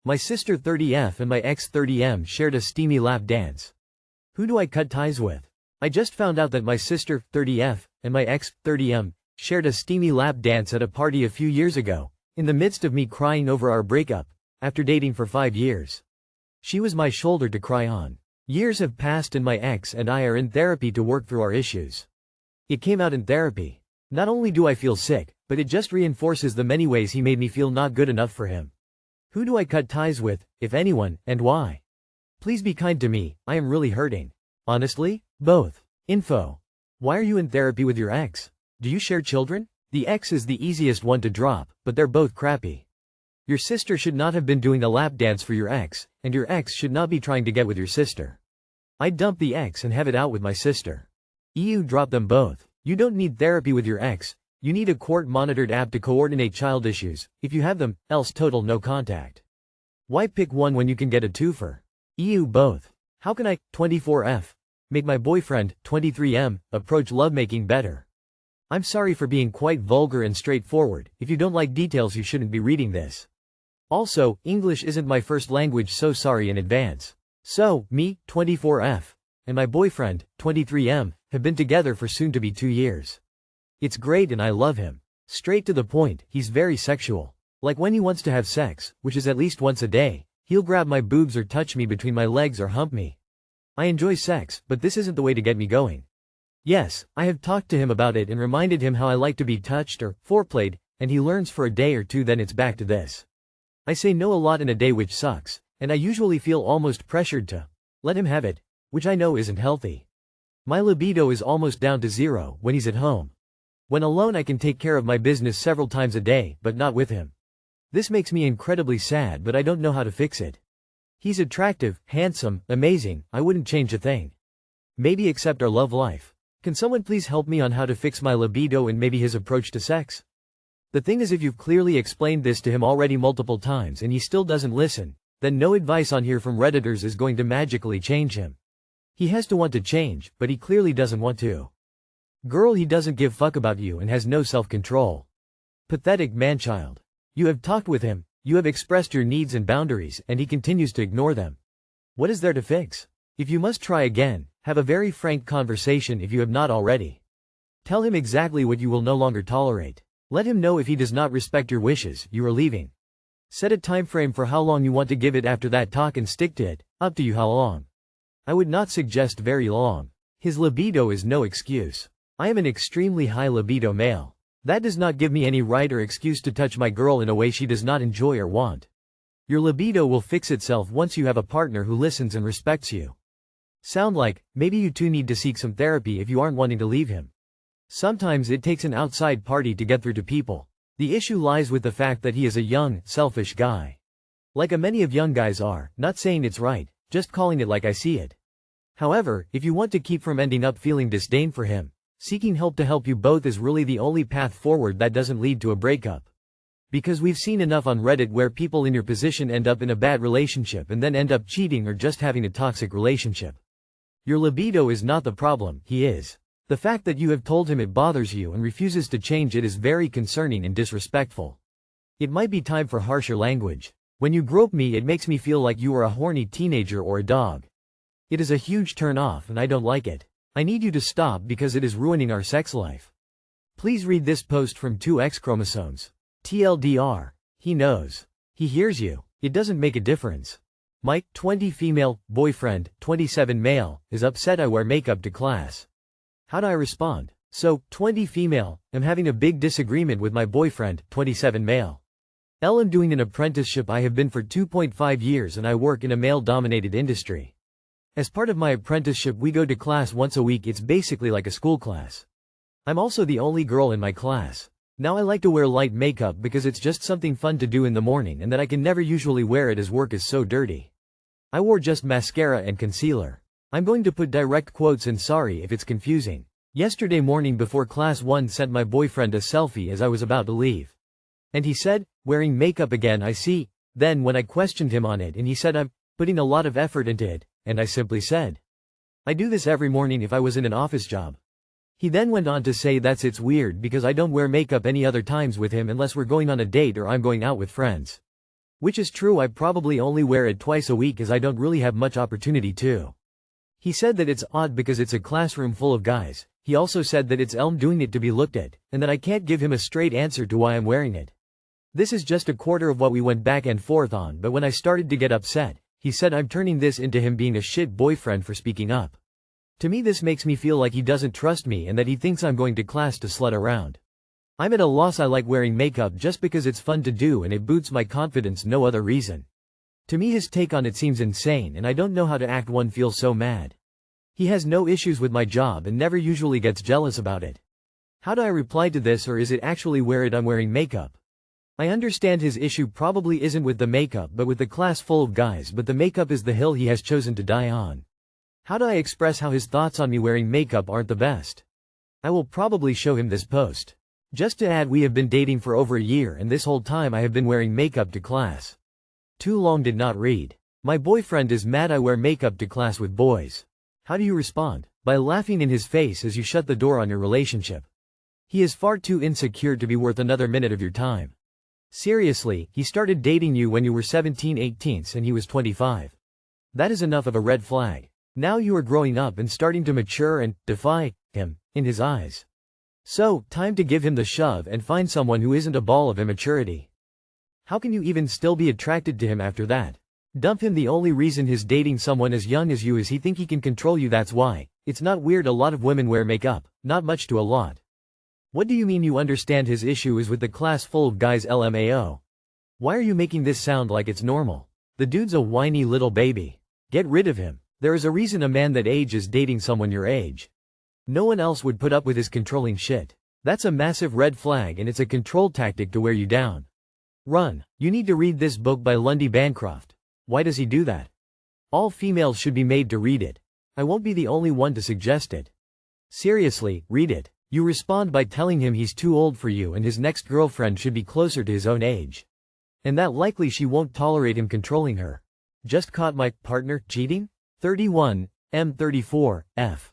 My sister 30F and my ex 30M shared a steamy lap dance. Who do I cut ties with? I just found out that my sister 30F and my ex 30M shared a steamy lap dance at a party a few years ago, in the midst of me crying over our breakup, after dating for 5 years. She was my shoulder to cry on. Years have passed and my ex and I are in therapy to work through our issues. It came out in therapy. Not only do I feel sick, but it just reinforces the many ways he made me feel not good enough for him. Who do I cut ties with, if anyone, and why? Please be kind to me, I am really hurting. Honestly, both. Info. Why are you in therapy with your ex? Do you share children? The ex is the easiest one to drop, but they're both crappy. Your sister should not have been doing the lap dance for your ex, and your ex should not be trying to get with your sister. I'd dump the ex and have it out with my sister. Drop them both. You don't need therapy with your ex, you need a court-monitored app to coordinate child issues, if you have them, else total no contact. Why pick one when you can get a twofer? Both. How can I, 24F, make my boyfriend, 23M, approach lovemaking better? I'm sorry for being quite vulgar and straightforward. If you don't like details you shouldn't be reading this. Also, English isn't my first language, so sorry in advance. So, me, 24F, and my boyfriend, 23M, have been together for soon to be 2 years. It's great and I love him. Straight to the point, he's very sexual. Like when he wants to have sex, which is at least once a day, he'll grab my boobs or touch me between my legs or hump me. I enjoy sex, but this isn't the way to get me going. Yes, I have talked to him about it and reminded him how I like to be touched or foreplayed, and he learns for a day or two, then it's back to this. I say no a lot in a day, which sucks, and I usually feel almost pressured to let him have it, which I know isn't healthy. My libido is almost down to 0 when he's at home. When alone I can take care of my business several times a day, but not with him. This makes me incredibly sad, but I don't know how to fix it. He's attractive, handsome, amazing, I wouldn't change a thing. Maybe except our love life. Can someone please help me on how to fix my libido and maybe his approach to sex? The thing is, if you've clearly explained this to him already multiple times and he still doesn't listen, then no advice on here from Redditors is going to magically change him. He has to want to change, but he clearly doesn't want to. Girl, he doesn't give fuck about you and has no self-control. Pathetic manchild. You have talked with him, you have expressed your needs and boundaries, and he continues to ignore them. What is there to fix? If you must try again, have a very frank conversation if you have not already. Tell him exactly what you will no longer tolerate. Let him know if he does not respect your wishes, you are leaving. Set a time frame for how long you want to give it after that talk and stick to it, up to you how long. I would not suggest very long. His libido is no excuse. I am an extremely high libido male. That does not give me any right or excuse to touch my girl in a way she does not enjoy or want. Your libido will fix itself once you have a partner who listens and respects you. Sound like, maybe you two need to seek some therapy if you aren't wanting to leave him. Sometimes it takes an outside party to get through to people. The issue lies with the fact that he is a young, selfish guy. Like a many of young guys are, not saying it's right, just calling it like I see it. However, if you want to keep from ending up feeling disdain for him, seeking help to help you both is really the only path forward that doesn't lead to a breakup. Because we've seen enough on Reddit where people in your position end up in a bad relationship and then end up cheating or just having a toxic relationship. Your libido is not the problem, he is. The fact that you have told him it bothers you and refuses to change it is very concerning and disrespectful. It might be time for harsher language. When you grope me, it makes me feel like you are a horny teenager or a dog. It is a huge turn off and I don't like it. I need you to stop because it is ruining our sex life. Please read this post from 2X chromosomes. TLDR. He knows. He hears you. It doesn't make a difference. My 20 female boyfriend, 27 male, is upset I wear makeup to class. How do I respond? So, 20 female, I'm having a big disagreement with my boyfriend, 27 male. I'm doing an apprenticeship I have been for 2.5 years and I work in a male-dominated industry. As part of my apprenticeship we go to class once a week, it's basically like a school class. I'm also the only girl in my class. Now I like to wear light makeup because it's just something fun to do in the morning and that I can never usually wear it as work is so dirty. I wore just mascara and concealer. I'm going to put direct quotes and sorry if it's confusing. Yesterday morning before class 1 sent my boyfriend a selfie as I was about to leave. And he said, wearing makeup again I see. Then when I questioned him on it and he said I'm putting a lot of effort into it, and I simply said, I do this every morning if I was in an office job. He then went on to say it's weird because I don't wear makeup any other times with him unless we're going on a date or I'm going out with friends. Which is true, I probably only wear it twice a week as I don't really have much opportunity to. He said that it's odd because it's a classroom full of guys. He also said that it's Elm doing it to be looked at, and that I can't give him a straight answer to why I'm wearing it. This is just a quarter of what we went back and forth on, but when I started to get upset, he said I'm turning this into him being a shit boyfriend for speaking up. To me this makes me feel like he doesn't trust me and that he thinks I'm going to class to slut around. I'm at a loss. I like wearing makeup just because it's fun to do and it boosts my confidence, no other reason. To me his take on it seems insane and I don't know how to act. One feels so mad. He has no issues with my job and never usually gets jealous about it. How do I reply to this, or is it actually I'm wearing makeup? I understand his issue probably isn't with the makeup but with the class full of guys, but the makeup is the hill he has chosen to die on. How do I express how his thoughts on me wearing makeup aren't the best? I will probably show him this post. Just to add, we have been dating for over a year and this whole time I have been wearing makeup to class. Too long did not read. My boyfriend is mad I wear makeup to class with boys. How do you respond? By laughing in his face as you shut the door on your relationship. He is far too insecure to be worth another minute of your time. Seriously, he started dating you when you were 17/18 and he was 25. That is enough of a red flag. Now you are growing up and starting to mature and defy him in his eyes. So, time to give him the shove and find someone who isn't a ball of immaturity. How can you even still be attracted to him after that? Dump him. The only reason he's dating someone as young as you is he think he can control you, that's why. It's not weird a lot of women wear makeup, not much to a lot. What do you mean you understand his issue is with the class full of guys? LMAO. Why are you making this sound like it's normal? The dude's a whiny little baby. Get rid of him. There is a reason a man that age is dating someone your age. No one else would put up with his controlling shit. That's a massive red flag and it's a control tactic to wear you down. Run. You need to read this book by Lundy Bancroft. Why does he do that? All females should be made to read it. I won't be the only one to suggest it. Seriously, read it. You respond by telling him he's too old for you and his next girlfriend should be closer to his own age. And that likely she won't tolerate him controlling her. Just caught my partner cheating? 31, M34, F.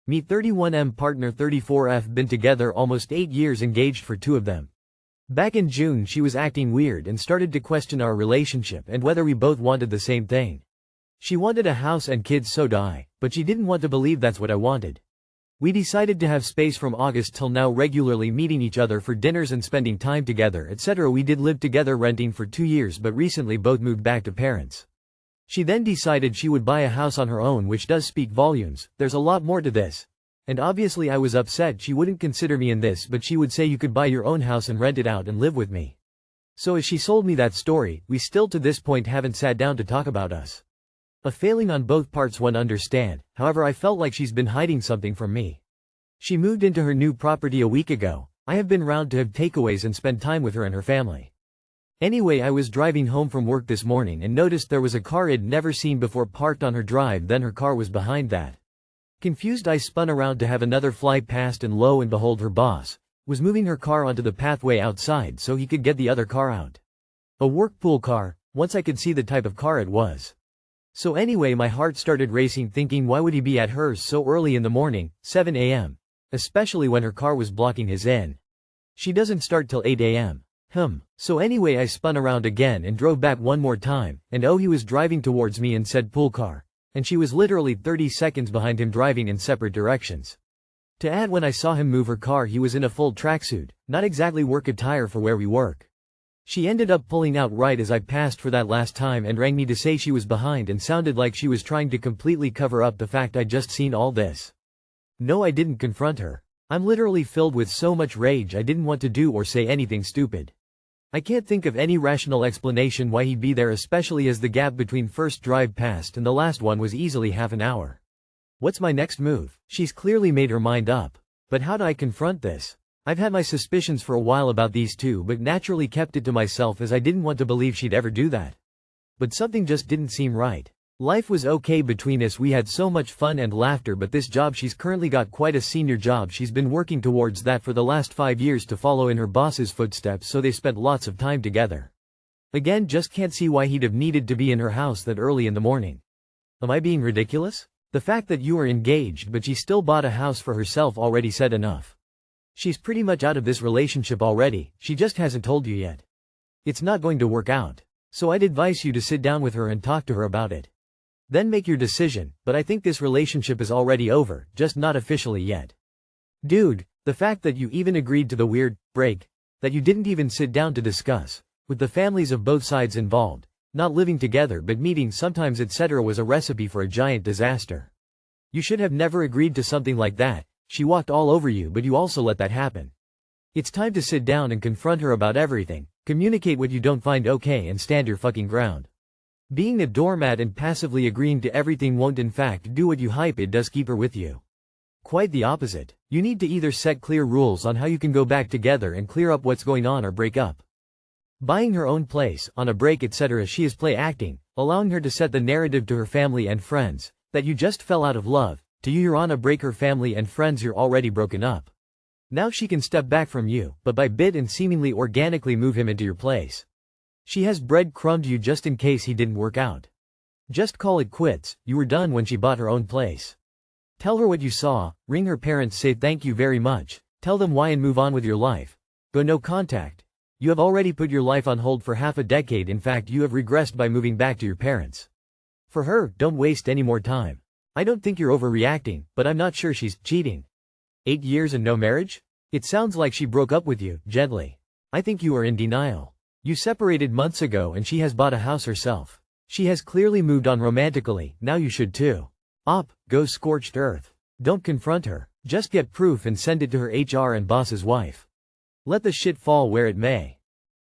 Meet 31M partner 34F been together almost 8 years, engaged for 2 of them. Back in June she was acting weird and started to question our relationship and whether we both wanted the same thing. She wanted a house and kids, so I, but she didn't want to believe that's what I wanted. We decided to have space from August till now, regularly meeting each other for dinners and spending time together, etc. We did live together renting for 2 years, but recently both moved back to parents. She then decided she would buy a house on her own, which does speak volumes. There's a lot more to this. And obviously I was upset she wouldn't consider me in this, but she would say you could buy your own house and rent it out and live with me. So as she sold me that story, we still to this point haven't sat down to talk about us. A failing on both parts, one understand. However, I felt like she's been hiding something from me. She moved into her new property a week ago. I have been round to have takeaways and spend time with her and her family. Anyway, I was driving home from work this morning and noticed there was a car I'd never seen before parked on her drive, then her car was behind that. Confused, I spun around to have another fly past, and lo and behold, her boss was moving her car onto the pathway outside so he could get the other car out. A work pool car. Once I could see the type of car it was. So anyway, my heart started racing, thinking why would he be at hers so early in the morning, 7 a.m., especially when her car was blocking his in. She doesn't start till 8 a.m. So anyway, I spun around again and drove back one more time, and oh, he was driving towards me and said pool car. And she was literally 30 seconds behind him, driving in separate directions. To add, when I saw him move her car, he was in a full tracksuit, not exactly work attire for where we work. She ended up pulling out right as I passed for that last time and rang me to say she was behind and sounded like she was trying to completely cover up the fact I'd just seen all this. No, I didn't confront her. I'm literally filled with so much rage I didn't want to do or say anything stupid. I can't think of any rational explanation why he'd be there, especially as the gap between first drive past and the last one was easily half an hour. What's my next move? She's clearly made her mind up. But how do I confront this? I've had my suspicions for a while about these two, but naturally kept it to myself as I didn't want to believe she'd ever do that. But something just didn't seem right. Life was okay between us, we had so much fun and laughter, but this job, she's currently got quite a senior job, she's been working towards that for the last 5 years to follow in her boss's footsteps, so they spent lots of time together. Again, just can't see why he'd have needed to be in her house that early in the morning. Am I being ridiculous? The fact that you are engaged but she still bought a house for herself already said enough. She's pretty much out of this relationship already, she just hasn't told you yet. It's not going to work out. So I'd advise you to sit down with her and talk to her about it. Then make your decision, but I think this relationship is already over, just not officially yet. Dude, the fact that you even agreed to the weird break, that you didn't even sit down to discuss, with the families of both sides involved, not living together but meeting sometimes etc. was a recipe for a giant disaster. You should have never agreed to something like that. She walked all over you but you also let that happen. It's time to sit down and confront her about everything, communicate what you don't find okay and stand your fucking ground. Being a doormat and passively agreeing to everything won't in fact do what you hype it does keep her with you. Quite the opposite. You need to either set clear rules on how you can go back together and clear up what's going on or break up. Buying her own place, on a break etc. She is play acting, allowing her to set the narrative to her family and friends, that you just fell out of love, to you're on a break her family and friends you're already broken up. Now she can step back from you, but by bit and seemingly organically move him into your place. She has breadcrumbed you just in case he didn't work out. Just call it quits, you were done when she bought her own place. Tell her what you saw, ring her parents say thank you very much, tell them why and move on with your life. Go no contact. You have already put your life on hold for half a decade, in fact you have regressed by moving back to your parents. For her, don't waste any more time. I don't think you're overreacting, but I'm not sure she's cheating. 8 years and no marriage? It sounds like she broke up with you, gently. I think you are in denial. You separated months ago and she has bought a house herself. She has clearly moved on romantically, now you should too. Go scorched earth. Don't confront her, just get proof and send it to her HR and boss's wife. Let the shit fall where it may.